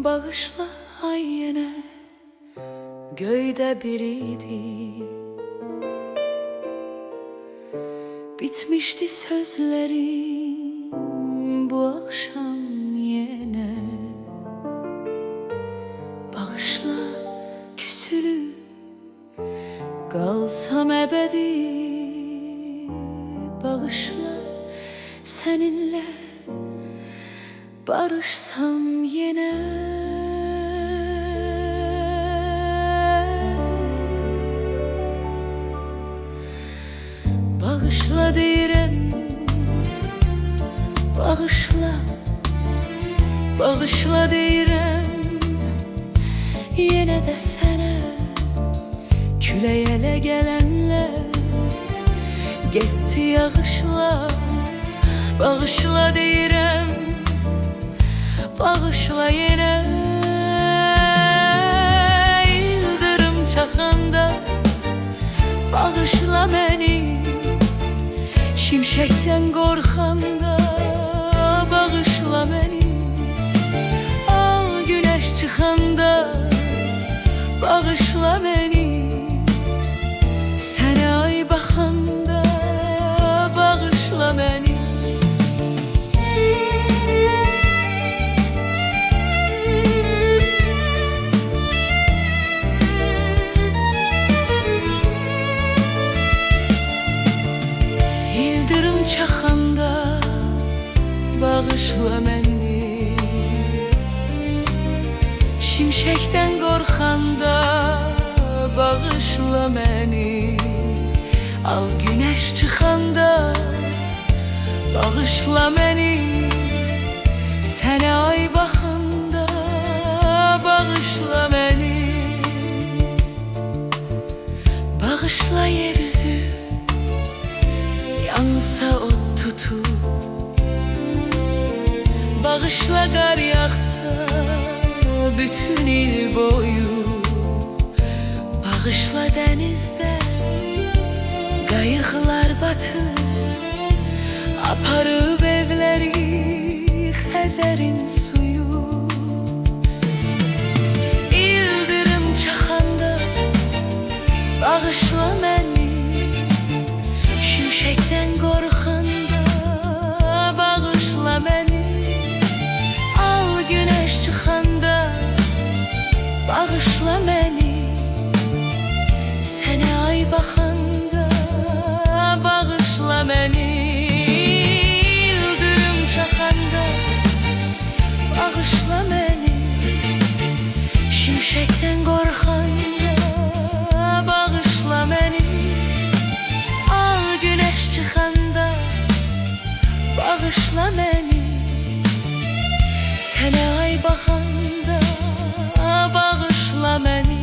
Bağışla ay yenə göydə bir idi. Bitmişdi sözlerim bu akşam yenə. Bağışla küsülüp qalsam əbədi. Bağışla seninle barışsam yenə. Bağışla deyirəm, bağışla, bağışla deyirəm. Yenə də sənə külək ələ gələnlər getdi yağışlar. Bağışla deyirəm, bağışla yenə. İldırım çaxanda bağışla məni. Şimşəkdən qorxanda bağışla məni. Al günəş çıxanda bağışla məni. Sənə ay baxanda bağışla məni. İldırım çaxanda bağışla məni. Şimşəkdən qorxanda bağışla məni. Al günəş çıxanda bağışla məni. Sənə ay baxanda bağışla məni. Bağışla yeryüzü yansa ot tutup. Bağışla qar yağsa bütün il boyu. Bağışla dənizdə qayıqlar batır. Aparıb evləri Xəzərin suyu. İldırım çaxanda bağışla məni. Şimşəkdən qorxanda bağışla məni. Al günəş çıxanda bağışla məni. Sənə ay baxanda bağışla məni. İldırım çaxanda bağışla məni. Şimşəkdən qorxanda bağışla məni. Al günəş çıxanda bağışla məni. Sənə ay baxanda bağışla məni.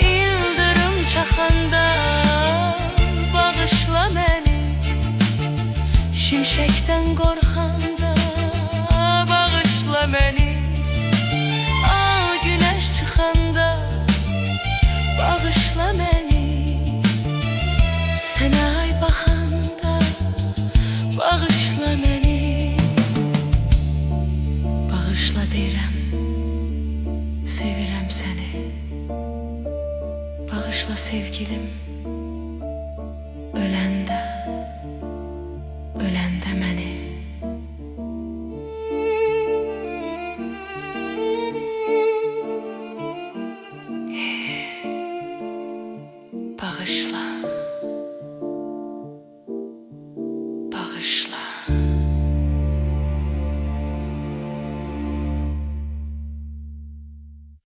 İldırım çaxanda bağışla məni. Şimşəkdən qorxanda bağışla məni. Al günəş çıxanda bağışla məni. Sənə ay baxanda bağışla məni. Bağışla deyirəm, sevirəm səni. Bağışla sevgilim, öləndə, öləndə məni. Bağışla.